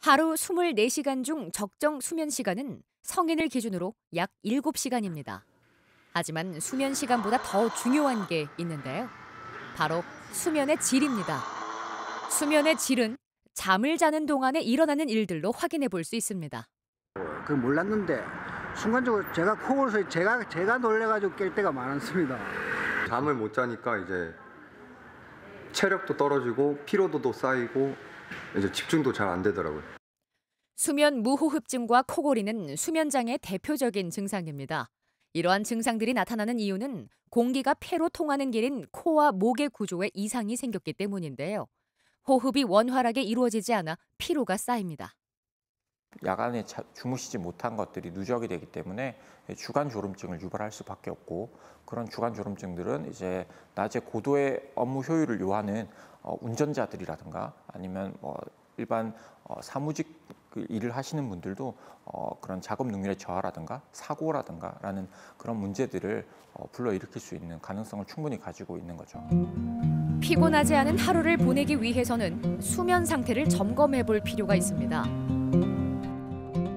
하루 24시간 중 적정 수면 시간은 성인을 기준으로 약 7시간입니다. 하지만 수면 시간보다 더 중요한 게 있는데요. 바로 수면의 질입니다. 수면의 질은 잠을 자는 동안에 일어나는 일들로 확인해 볼 수 있습니다. 그 몰랐는데 순간적으로 제가 코골어서 제가 놀래가지고 깰 때가 많았습니다. 잠을 못 자니까 이제 체력도 떨어지고 피로도도 쌓이고 이제 집중도 잘 안 되더라고요. 수면 무호흡증과 코골이는 수면장애의 대표적인 증상입니다. 이러한 증상들이 나타나는 이유는 공기가 폐로 통하는 길인 코와 목의 구조에 이상이 생겼기 때문인데요. 호흡이 원활하게 이루어지지 않아 피로가 쌓입니다. 야간에 주무시지 못한 것들이 누적이 되기 때문에 주간 졸음증을 유발할 수밖에 없고, 그런 주간 졸음증들은 이제 낮에 고도의 업무 효율을 요하는 운전자들이라든가 아니면 일반 사무직 일을 하시는 분들도 그런 작업 능률의 저하라든가 사고라든가라는 그런 문제들을 불러일으킬 수 있는 가능성을 충분히 가지고 있는 거죠. 피곤하지 않은 하루를 보내기 위해서는 수면 상태를 점검해 볼 필요가 있습니다.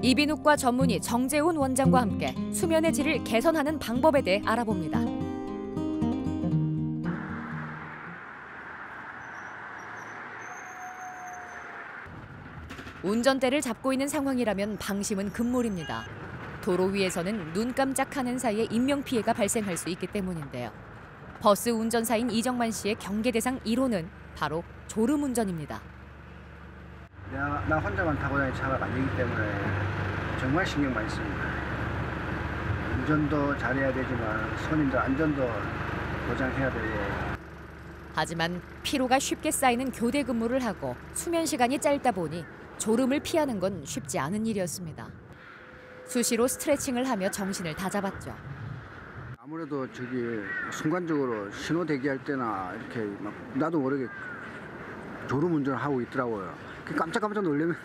이비인후과 전문의 정재훈 원장과 함께 수면의 질을 개선하는 방법에 대해 알아봅니다. 운전대를 잡고 있는 상황이라면 방심은 금물입니다. 도로 위에서는 눈 깜짝하는 사이에 인명피해가 발생할 수 있기 때문인데요. 버스 운전사인 이정만 씨의 경계 대상 1호는 바로 졸음운전입니다. 나 혼자만 타고 다니는 차가 아니기 때문에 정말 신경 많이 씁니다. 운전도 잘해야 되지만 손님들 안전도 보장해야 되고. 하지만 피로가 쉽게 쌓이는 교대 근무를 하고 수면 시간이 짧다 보니 졸음을 피하는 건 쉽지 않은 일이었습니다. 수시로 스트레칭을 하며 정신을 다잡았죠. 아무래도 순간적으로 신호 대기할 때나 이렇게 막 나도 모르게 졸음 운전을 하고 있더라고요. 깜짝깜짝 놀라면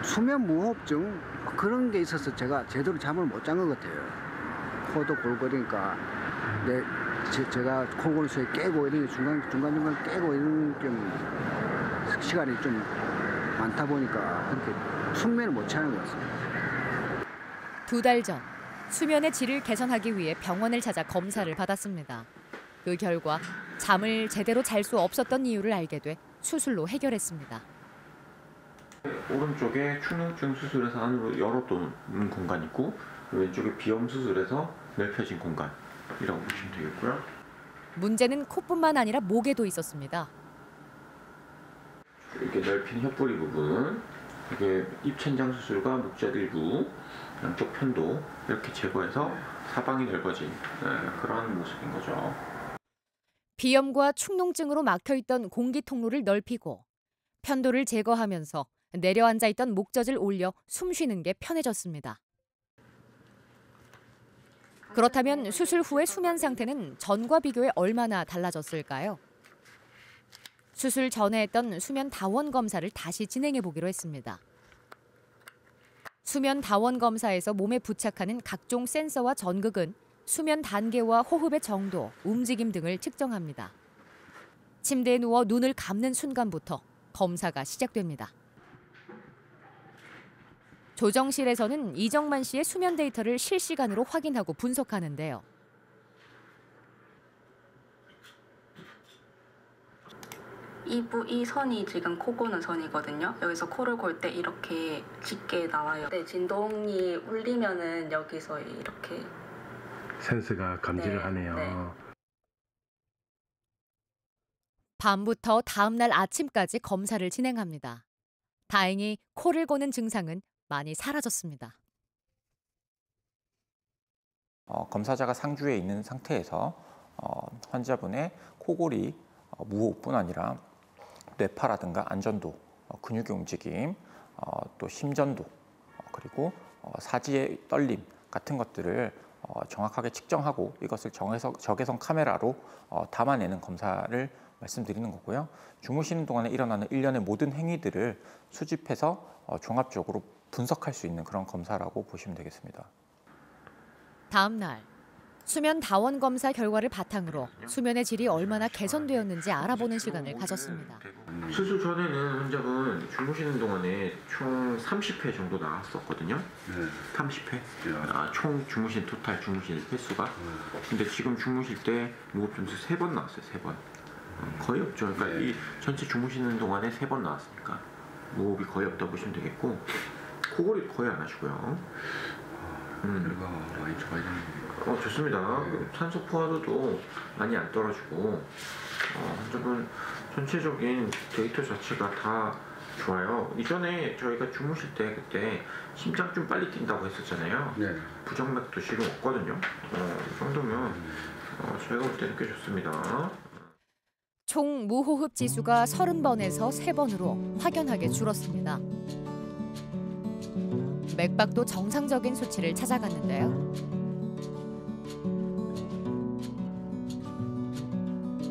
수면 무호흡증 그런 게 있어서 제가 제대로 잠을 못 잔 것 같아요. 코도 골거리니까 제가 코골 소리 깨고 이런 게 중간중간 깨고 이런 좀 시간이 좀 많다 보니까 그렇게 숙면을 못 취하는 것 같습니다. 2달 전 수면의 질을 개선하기 위해 병원을 찾아 검사를 받았습니다. 그 결과 잠을 제대로 잘 수 없었던 이유를 알게 돼 수술로 해결했습니다. 오른쪽에 축농증 수술해서 안으로 열어놓는 공간이 있고, 왼쪽에 비염 수술해서 넓혀진 공간이라고 보시면 되겠고요. 문제는 코뿐만 아니라 목에도 있었습니다. 이렇게 넓힌 혀뿌리 부분, 이게 입천장 수술과 목젖 일부, 양쪽 편도 이렇게 제거해서 사방이 넓어진 그런 모습인 거죠. 비염과 축농증으로 막혀있던 공기 통로를 넓히고 편도를 제거하면서 내려앉아 있던 목젖을 올려 숨쉬는 게 편해졌습니다. 그렇다면 수술 후의 수면 상태는 전과 비교해 얼마나 달라졌을까요? 수술 전에 했던 수면 다원 검사를 다시 진행해 보기로 했습니다. 수면 다원 검사에서 몸에 부착하는 각종 센서와 전극은 수면 단계와 호흡의 정도, 움직임 등을 측정합니다. 침대에 누워 눈을 감는 순간부터 검사가 시작됩니다. 조정실에서는 이정만 씨의 수면 데이터를 실시간으로 확인하고 분석하는데요. 이 선이 지금 코 고는 선이거든요. 여기서 코를 골 때 이렇게 짙게 나와요. 네, 진동이 울리면은 여기서 이렇게 센스가 감지를 네, 하네요. 네. 밤부터 다음 날 아침까지 검사를 진행합니다. 다행히 코를 고는 증상은 많이 사라졌습니다. 검사자가 상주에 있는 상태에서 환자분의 코골이 무호흡뿐 아니라 뇌파라든가 안전도, 근육의 움직임, 또 심전도, 그리고 사지의 떨림 같은 것들을 정확하게 측정하고 이것을 적외선 카메라로 담아내는 검사를 말씀드리는 거고요. 주무시는 동안에 일어나는 일련의 모든 행위들을 수집해서 종합적으로 분석할 수 있는 그런 검사라고 보시면 되겠습니다. 다음 날 수면 다원 검사 결과를 바탕으로 수면의 질이 얼마나 개선되었는지 알아보는 시간을 가졌습니다. 수술 전에는 환자분 주무시는 동안에 총 30회 정도 나왔었거든요. 30회. 총 주무신 토탈 주무실 횟수가. 근데 지금 주무실 때 무호흡 점수 3번 나왔어요. 3번. 거의 없죠. 그러니까 이 전체 주무시는 동안에 3번 나왔으니까 무호흡이 거의 없다 보시면 되겠고, 코골이 거의 안 하시고요. 결과가 많이 좋아지는. 좋습니다. 산소 포화도도 많이 안 떨어지고, 환자분 전체적인 데이터 자체가 다 좋아요. 이전에 저희가 주무실 때 그때 심장 좀 빨리 뛴다고 했었잖아요. 네. 부정맥도 지금 없거든요. 이 정도면 저희가 볼 때는 꽤 좋습니다. 총 무호흡 지수가 30번에서 3번으로 확연하게 줄었습니다. 맥박도 정상적인 수치를 찾아갔는데요.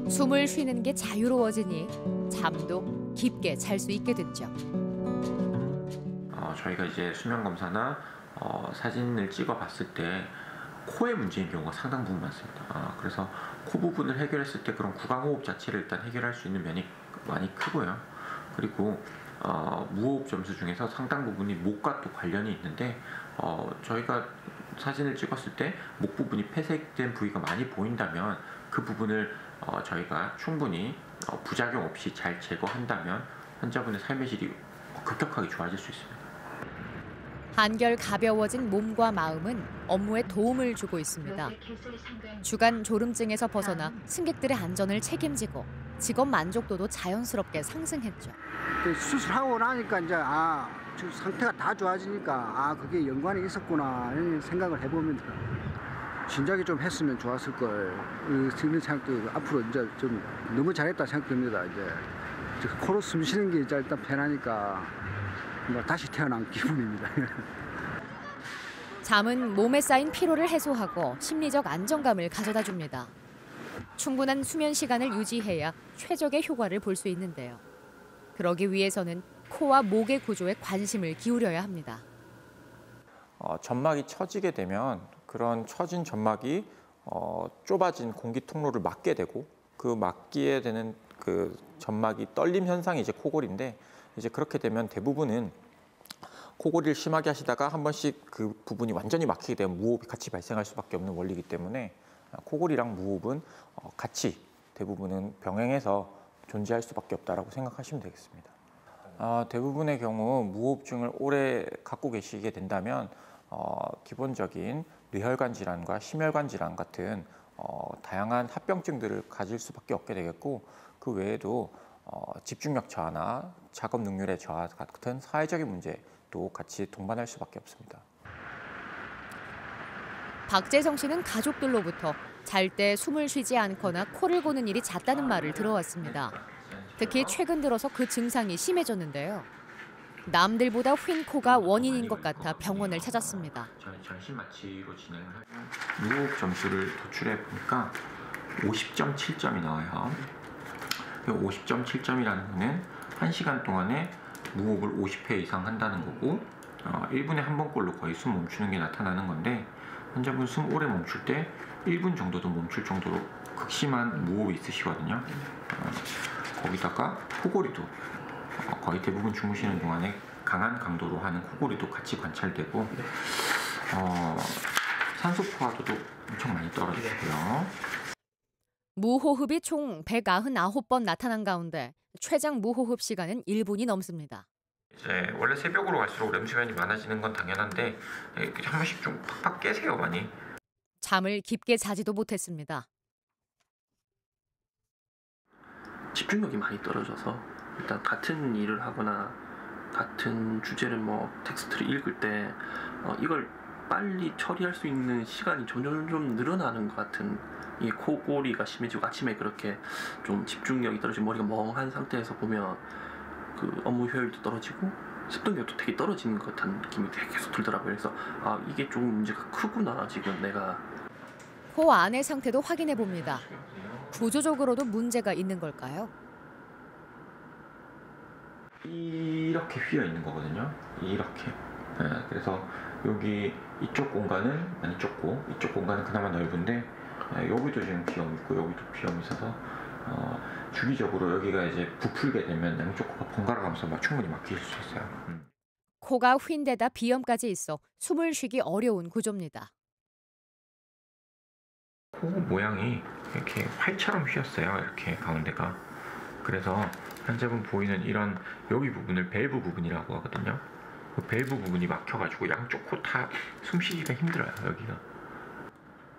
숨을 쉬는 게 자유로워지니 잠도 깊게 잘 수 있게 됐죠. 저희가 이제 수면 검사나 사진을 찍어 봤을 때 코의 문제인 경우가 상당 부분 많습니다. 그래서 코 부분을 해결했을 때 그런 구강호흡 자체를 일단 해결할 수 있는 면이 많이 크고요. 그리고 무호흡 점수 중에서 상당 부분이 목과 또 관련이 있는데, 저희가 사진을 찍었을 때 목 부분이 폐쇄된 부위가 많이 보인다면 그 부분을 저희가 충분히 부작용 없이 잘 제거한다면 환자분의 삶의 질이 급격하게 좋아질 수 있습니다. 한결 가벼워진 몸과 마음은 업무에 도움을 주고 있습니다. 주간 졸음증에서 벗어나 승객들의 안전을 책임지고 직업 만족도도 자연스럽게 상승했죠. 수술하고 나니까 이제 저 상태가 다 좋아지니까 그게 연관이 있었구나 이런 생각을 해보면 진작에 좀 했으면 좋았을 걸 이런 생각도 앞으로 이제 좀 너무 잘했다 생각됩니다. 이제 코로 숨 쉬는 게 이제 일단 편하니까 다시 태어난 기분입니다. 잠은 몸에 쌓인 피로를 해소하고 심리적 안정감을 가져다 줍니다. 충분한 수면 시간을 유지해야 최적의 효과를 볼 수 있는데요. 그러기 위해서는 코와 목의 구조에 관심을 기울여야 합니다. 점막이 처지게 되면 그런 처진 점막이 좁아진 공기 통로를 막게 되고, 그 막기에 되는 그 점막이 떨림 현상이 이제 코골인데, 이제 그렇게 되면 대부분은 코골이를 심하게 하시다가 한 번씩 그 부분이 완전히 막히게 되면 무호흡이 같이 발생할 수밖에 없는 원리이기 때문에 코골이랑 무호흡은 같이 대부분은 병행해서 존재할 수밖에 없다라고 생각하시면 되겠습니다. 대부분의 경우 무호흡증을 오래 갖고 계시게 된다면 기본적인 뇌혈관 질환과 심혈관 질환 같은 다양한 합병증들을 가질 수밖에 없게 되겠고, 그 외에도 집중력 저하나 작업 능률의 저하 같은 사회적인 문제도 같이 동반할 수밖에 없습니다. 박재성 씨는 가족들로부터 잘 때 숨을 쉬지 않거나 코를 고는 일이 잦다는 말을 들어왔습니다. 특히 최근 들어서 그 증상이 심해졌는데요. 남들보다 휜 코가 원인인 것 같아 병원을 찾았습니다. 저는 전신 마취로 진행을 하고 무호흡 점수를 도출해 보니까 50.7점이 나와요. 50.7점이라는 거는 1시간 동안에 무호흡을 50회 이상 한다는 거고, 1분에 한 번꼴로 거의 숨 멈추는 게 나타나는 건데, 환자분 숨 오래 멈출 때 1분 정도도 멈출 정도로 극심한 무호흡이 있으시거든요. 거기다가 코골이도 거의 대부분 주무시는 동안에 강한 강도로 하는 코골이도 같이 관찰되고, 산소 포화도도 엄청 많이 떨어지고요. 무호흡이 총 199번 나타난 가운데 최장 무호흡 시간은 1분이 넘습니다. 이제 원래 새벽으로 갈수록 렘 수면이 많아지는 건 당연한데 한 번씩 좀 팍팍 깨세요 많이. 잠을 깊게 자지도 못했습니다. 집중력이 많이 떨어져서 일단 같은 일을 하거나 같은 주제를 텍스트를 읽을 때 이걸 빨리 처리할 수 있는 시간이 점점 늘어나는 것 같은, 이 코골이가 심해지고 아침에 그렇게 좀 집중력이 떨어지고 머리가 멍한 상태에서 보면 그 업무 효율도 떨어지고 습득력도 되게 떨어지는 것 같은 느낌이 계속 들더라고요. 그래서 이게 좀 문제가 크구나 지금 내가. 코 안의 상태도 확인해 봅니다. 구조적으로도 문제가 있는 걸까요? 이렇게 휘어 있는 거거든요. 이렇게 그래서 여기 이쪽 공간은 많이 좁고 이쪽 공간은 그나마 넓은데 여기도 지금 비염이 있고 여기도 비염이 있어서 주기적으로 여기가 이제 부풀게 되면 양쪽 코가 번갈아 가면서 충분히 막힐 수 있어요. 코가 휜데다 비염까지 있어 숨을 쉬기 어려운 구조입니다. 코 모양이 이렇게 활처럼 휘었어요. 이렇게 가운데가. 그래서 환자분 보이는 이런 여기 부분을 밸브 부분이라고 하거든요. 그 밸브 부분이 막혀가지고 양쪽 코 다 숨쉬기가 힘들어요. 여기가.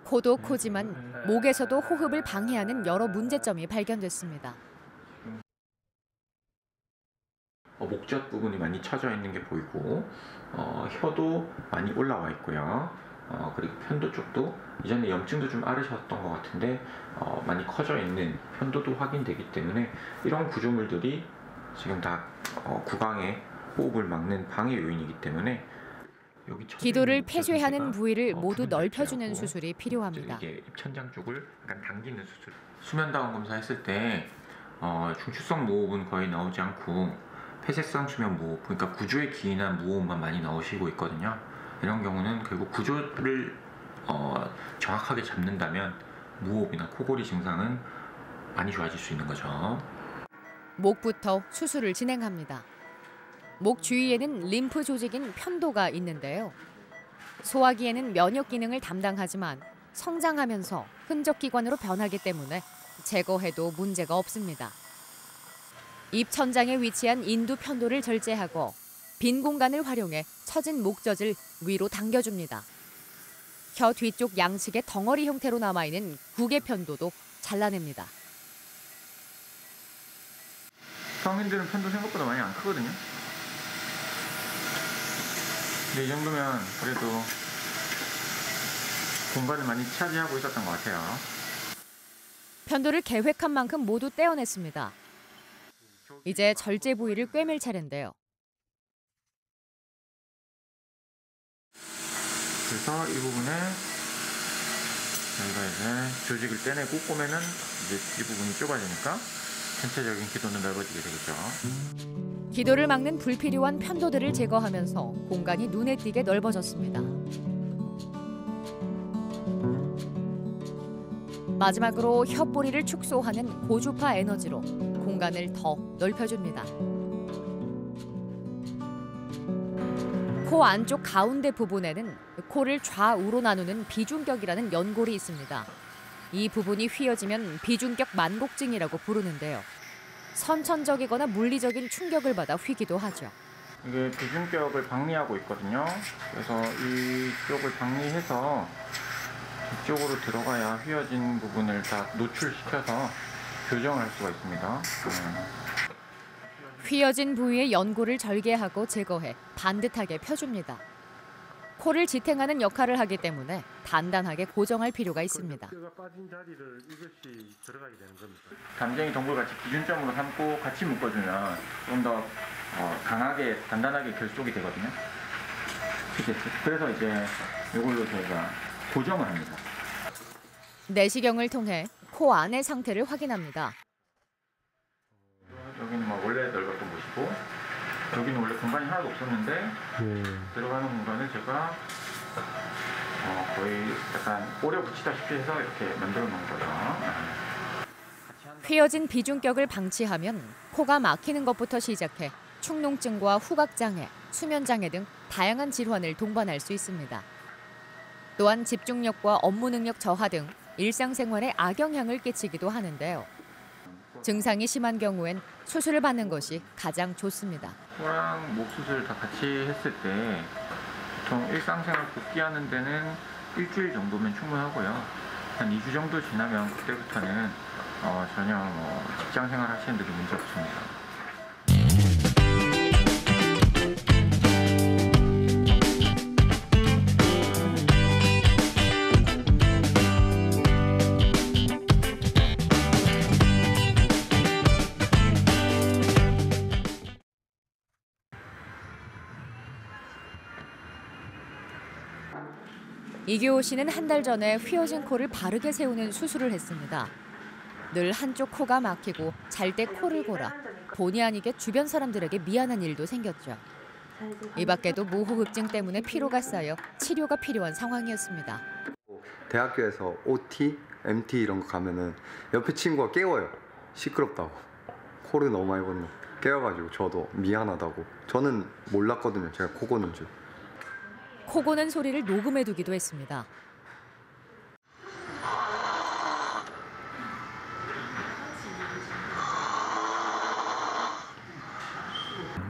코도 코지만 목에서도 호흡을 방해하는 여러 문제점이 발견됐습니다. 목젖 부분이 많이 처져 있는 게 보이고 혀도 많이 올라와 있고요. 그리고 편도 쪽도 이전에 염증도 좀 앓으셨던 것 같은데 많이 커져 있는 편도도 확인되기 때문에 이런 구조물들이 지금 다 구강의 호흡을 막는 방해 요인이기 때문에 여기 기도를 폐쇄하는 부위를 모두 넓혀주는 수술이 필요합니다. 이게 입천장 쪽을 약간 당기는 수술. 수면다운 검사했을 때 중추성 무호흡은 거의 나오지 않고 폐쇄성 수면 무호흡, 그러니까 구조에 기인한 무호흡만 많이 나오시고 있거든요. 이런 경우는 결국 구조를 정확하게 잡는다면 무호흡이나 코골이 증상은 많이 좋아질 수 있는 거죠. 목부터 수술을 진행합니다. 목 주위에는 림프 조직인 편도가 있는데요. 소화기에는 면역 기능을 담당하지만 성장하면서 흔적 기관으로 변하기 때문에 제거해도 문제가 없습니다. 입 천장에 위치한 인두 편도를 절제하고 빈 공간을 활용해 처진 목젖을 위로 당겨줍니다. 혀 뒤쪽 양측에 덩어리 형태로 남아있는 구개 편도도 잘라냅니다. 성인들은 편도 생각보다 많이 안 크거든요. 근데 이 정도면 그래도 공간을 많이 차지하고 있었던 것 같아요. 편도를 계획한 만큼 모두 떼어냈습니다. 이제 절제 부위를 꿰맬 차례인데요. 그래서 이 부분에 저희가 이제 조직을 떼내고 꼬매면 이제 이 부분이 좁아지니까 전체적인 기도는 넓어지게 되겠죠. 기도를 막는 불필요한 편도들을 제거하면서 공간이 눈에 띄게 넓어졌습니다. 마지막으로 혀뿌리를 축소하는 고주파 에너지로 공간을 더 넓혀줍니다. 코 안쪽 가운데 부분에는 코를 좌우로 나누는 비중격이라는 연골이 있습니다. 이 부분이 휘어지면 비중격 만곡증이라고 부르는데요. 선천적이거나 물리적인 충격을 받아 휘기도 하죠. 이게 비중격을 박리하고 있거든요. 그래서 이쪽을 박리해서 이쪽으로 들어가야 휘어진 부분을 다 노출시켜서 교정할 수가 있습니다. 휘어진 부위의 연골을 절개하고 제거해 반듯하게 펴줍니다. 코를 지탱하는 역할을 하기 때문에 단단하게 고정할 필요가 있습니다. 담쟁이 동굴같이 기준점으로 삼고 같이 묶어주면 좀 더 강하게 단단하게 결속이 되거든요. 그래서 이제 이걸로 저희가 고정을 합니다. 내시경을 통해 코 안의 상태를 확인합니다. 여기는 원래 넓었던 곳이고 여기는 원래 공간이 하나도 없었는데 들어가는 공간을 제가 거의 약간 오려 붙이다시피 해서 이렇게 만들어 놓은 거죠. 휘어진 비중격을 방치하면 코가 막히는 것부터 시작해 축농증과 후각장애, 수면장애 등 다양한 질환을 동반할 수 있습니다. 또한 집중력과 업무 능력 저하 등 일상생활에 악영향을 끼치기도 하는데요. 증상이 심한 경우엔 수술을 받는 것이 가장 좋습니다. 코랑 목 수술 다 같이 했을 때 보통 일상생활 복귀하는 데는 일주일 정도면 충분하고요. 한 2주 정도 지나면 그때부터는 전혀 직장생활 하시는 데도 문제 없습니다. 이규호 씨는 한 달 전에 휘어진 코를 바르게 세우는 수술을 했습니다. 늘 한쪽 코가 막히고 잘 때 코를 골아 본의 아니게 주변 사람들에게 미안한 일도 생겼죠. 이 밖에도 무호흡증 때문에 피로가 쌓여 치료가 필요한 상황이었습니다. 대학교에서 OT, MT 이런 거 가면은 옆에 친구가 깨워요. 시끄럽다고. 코를 너무 많이 걷는 깨워가지고 저도 미안하다고. 저는 몰랐거든요. 제가 코 고는 줄. 코 고는 소리를 녹음해두기도 했습니다.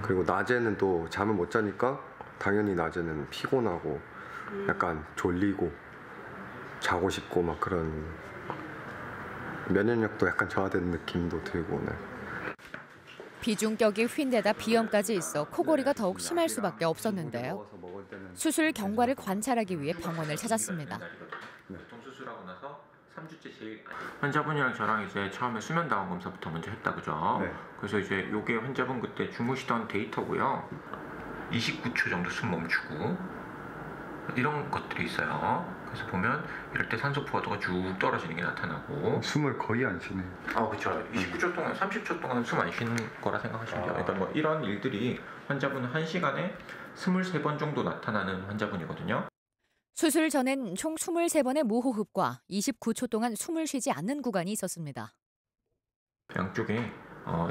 그리고 낮에는 또 잠을 못 자니까 당연히 낮에는 피곤하고 약간 졸리고 자고 싶고 막 그런 면역력도 약간 저하되는 느낌도 들고. 네. 비중격이 휜데다 비염까지 있어 코골이가 더욱 심할 수밖에 없었는데요. 수술 경과를 관찰하기 위해 병원을 찾았습니다. 보통 수술하고 나서 3주째 제일 환자분이랑 저랑 이제 처음에 수면 다원 검사부터 먼저 했다 그죠? 네. 그래서 이제 요게 환자분 그때 주무시던 데이터고요. 29초 정도 숨 멈추고 이런 것들이 있어요. 그래서 보면 이럴 때 산소 포화도가 쭉 떨어지는 게 나타나고. 숨을 거의 안 쉬네요. 그렇죠. 29초 동안, 30초 동안 숨 안 쉬는 거라 생각하시면 돼요. 그러니까 뭐 이런 일들이 환자분은 1시간에 23번 정도 나타나는 환자분이거든요. 수술 전엔 총 23번의 무호흡과 29초 동안 숨을 쉬지 않는 구간이 있었습니다. 양쪽에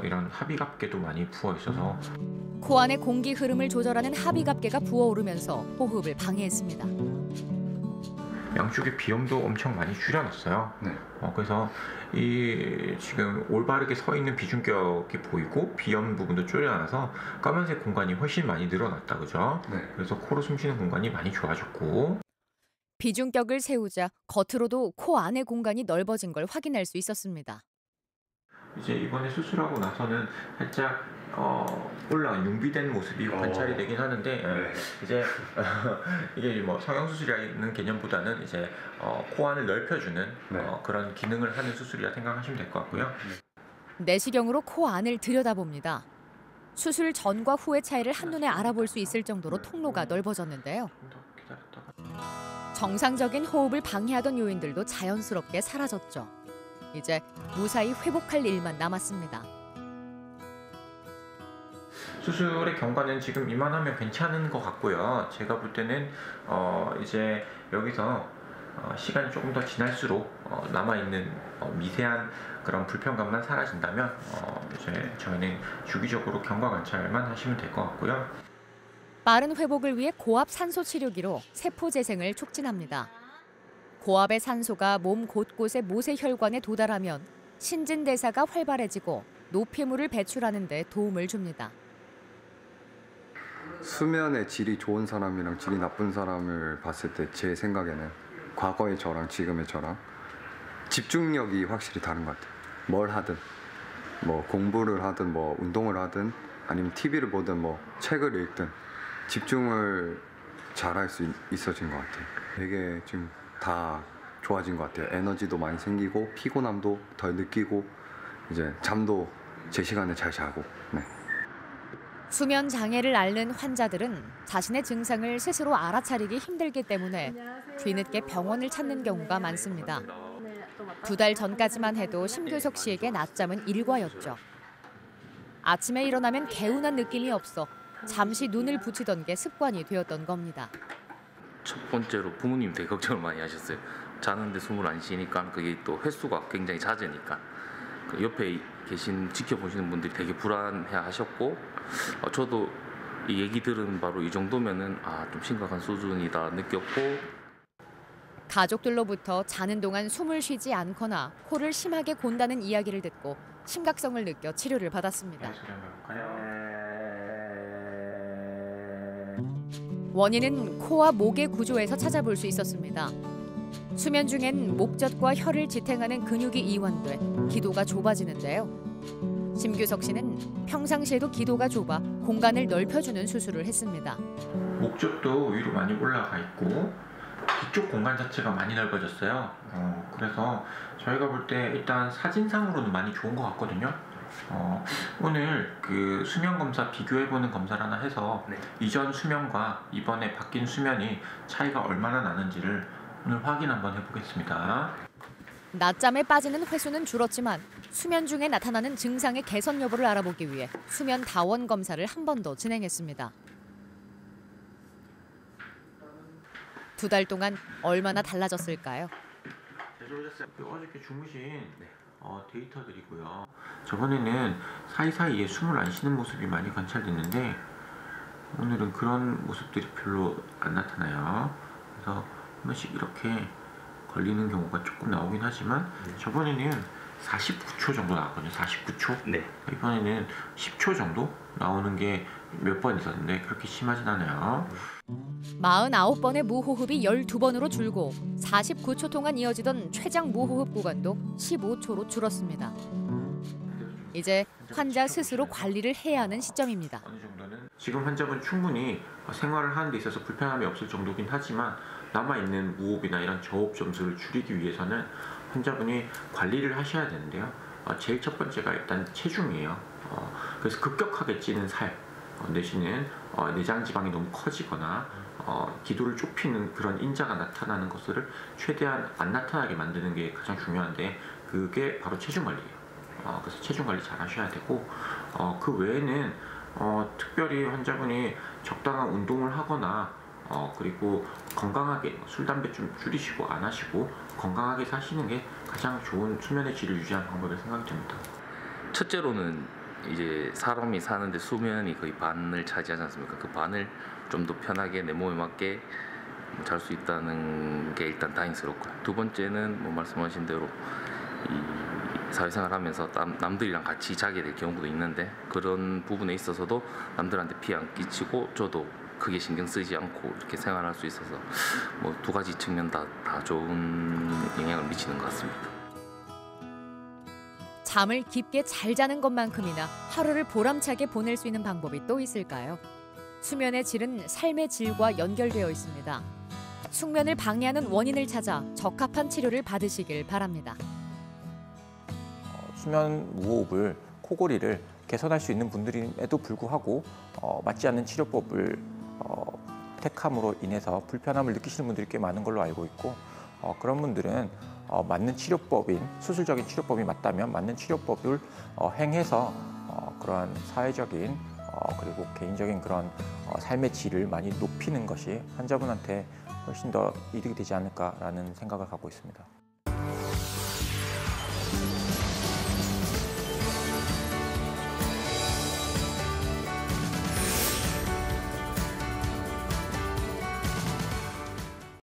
이런 합의갑계도 많이 부어 있어서 코 안의 공기 흐름을 조절하는 합의갑계가 부어오르면서 호흡을 방해했습니다. 양쪽에 비염도 엄청 많이 줄여놨어요. 네. 그래서 이 지금 올바르게 서 있는 비중격이 보이고 비염 부분도 줄여놔서 까만색 공간이 훨씬 많이 늘어났다 그죠? 네. 그래서 코로 숨쉬는 공간이 많이 좋아졌고. 비중격을 세우자 겉으로도 코 안의 공간이 넓어진 걸 확인할 수 있었습니다. 이제 이번에 수술하고 나서는 살짝 올라간 융비된 모습이 관찰이 되긴 하는데 이제 이게 뭐 성형수술이라는 개념보다는 이제 코 안을 넓혀주는 그런 기능을 하는 수술이라 생각하시면 될 것 같고요. 내시경으로 코 안을 들여다봅니다. 수술 전과 후의 차이를 한눈에 알아볼 수 있을 정도로 통로가 넓어졌는데요. 정상적인 호흡을 방해하던 요인들도 자연스럽게 사라졌죠. 이제 무사히 회복할 일만 남았습니다. 수술의 경과는 지금 이만하면 괜찮은 것 같고요. 제가 볼 때는 이제 여기서 시간이 조금 더 지날수록 남아있는 미세한 그런 불편감만 사라진다면 이제 저희는 주기적으로 경과 관찰만 하시면 될 것 같고요. 빠른 회복을 위해 고압 산소 치료기로 세포 재생을 촉진합니다. 고압의 산소가 몸 곳곳의 모세혈관에 도달하면 신진대사가 활발해지고 노폐물을 배출하는 데 도움을 줍니다. 수면의 질이 좋은 사람이랑 질이 나쁜 사람을 봤을 때 제 생각에는 과거의 저랑 지금의 저랑 집중력이 확실히 다른 것 같아요. 뭘 하든 뭐 공부를 하든 뭐 운동을 하든 아니면 TV를 보든 뭐 책을 읽든 집중을 잘할 수 있어진 것 같아요. 되게 지금 다 좋아진 것 같아요. 에너지도 많이 생기고 피곤함도 덜 느끼고 이제 잠도 제 시간에 잘 자고. 네. 수면 장애를 앓는 환자들은 자신의 증상을 스스로 알아차리기 힘들기 때문에 뒤늦게 병원을 찾는 경우가 많습니다. 2달 전까지만 해도 심규석 씨에게 낮잠은 일과였죠. 아침에 일어나면 개운한 느낌이 없어 잠시 눈을 붙이던 게 습관이 되었던 겁니다. 첫 번째로 부모님 되게 걱정을 많이 하셨어요. 자는데 숨을 안 쉬니까 그게 또 횟수가 굉장히 잦으니까 옆에 계신 지켜보시는 분들이 되게 불안해하셨고 저도 이 얘기 들은 바로 이 정도면은 좀 심각한 수준이다 느꼈고. 가족들로부터 자는 동안 숨을 쉬지 않거나 코를 심하게 곤다는 이야기를 듣고 심각성을 느껴 치료를 받았습니다. 원인은 코와 목의 구조에서 찾아볼 수 있었습니다. 수면 중엔 목젖과 혀를 지탱하는 근육이 이완돼 기도가 좁아지는데요. 심규석 씨는 평상시에도 기도가 좁아 공간을 넓혀주는 수술을 했습니다. 목젖도 위로 많이 올라가 있고 뒤쪽 공간 자체가 많이 넓어졌어요. 그래서 저희가 볼 때 일단 사진상으로는 많이 좋은 것 같거든요. 오늘 그 수면 검사 비교해보는 검사를 하나 해서 이전 수면과 이번에 바뀐 수면이 차이가 얼마나 나는지를 오늘 확인 한번 해보겠습니다. 낮잠에 빠지는 횟수는 줄었지만 수면 중에 나타나는 증상의 개선 여부를 알아보기 위해 수면 다원 검사를 한 번 더 진행했습니다. 2달 동안 얼마나 달라졌을까요? 어저께 주무신 데이터들이고요. 저번에는 사이사이에 숨을 안 쉬는 모습이 많이 관찰됐는데 오늘은 그런 모습들이 별로 안 나타나요. 그래서 한 번씩 이렇게 걸리는 경우가 조금 나오긴 하지만 저번에는 49초 정도 나왔거든요. 49초? 네. 이번에는 10초 정도 나오는 게 몇 번 있었는데 그렇게 심하진 않아요. 49번의 무호흡이 12번으로 줄고 49초 동안 이어지던 최장 무호흡 구간도 15초로 줄었습니다. 이제 환자 스스로 관리를 해야 하는 시점입니다. 어느 정도는 지금 환자분 충분히 생활을 하는 데 있어서 불편함이 없을 정도긴 하지만 남아있는 무호흡이나 이런 저호흡 점수를 줄이기 위해서는 환자분이 관리를 하셔야 되는데요. 제일 첫 번째가 일단 체중이에요. 그래서 급격하게 찌는 살 내지는 내장 지방이 너무 커지거나 기도를 좁히는 그런 인자가 나타나는 것을 최대한 안 나타나게 만드는 게 가장 중요한데 그게 바로 체중 관리예요. 그래서 체중 관리 잘 하셔야 되고 그 외에는 특별히 환자분이 적당한 운동을 하거나 그리고 건강하게 술, 담배 좀 줄이시고 안 하시고 건강하게 사시는 게 가장 좋은 수면의 질을 유지하는 방법이라고 생각이 듭니다. 첫째로는 이제 사람이 사는데 수면이 거의 반을 차지하지 않습니까? 그 반을 좀 더 편하게 내 몸에 맞게 잘 수 있다는 게 일단 다행스럽고요. 두 번째는 뭐 말씀하신 대로 이 사회생활하면서 남들이랑 같이 자게 될 경우도 있는데 그런 부분에 있어서도 남들한테 피해 안 끼치고 저도 크게 신경 쓰지 않고 이렇게 생활할 수 있어서 뭐 두 가지 측면 다 좋은 영향을 미치는 것 같습니다. 잠을 깊게 잘 자는 것만큼이나 하루를 보람차게 보낼 수 있는 방법이 또 있을까요? 수면의 질은 삶의 질과 연결되어 있습니다. 숙면을 방해하는 원인을 찾아 적합한 치료를 받으시길 바랍니다. 수면 무호흡을, 코골이를 개선할 수 있는 분들임에도 불구하고 맞지 않는 치료법을 택함으로 인해서 불편함을 느끼시는 분들이 꽤 많은 걸로 알고 있고 그런 분들은 맞는 치료법인 수술적인 치료법이 맞다면 맞는 치료법을 행해서 그러한 사회적인 그리고 개인적인 그런 삶의 질을 많이 높이는 것이 환자분한테 훨씬 더 이득이 되지 않을까라는 생각을 갖고 있습니다.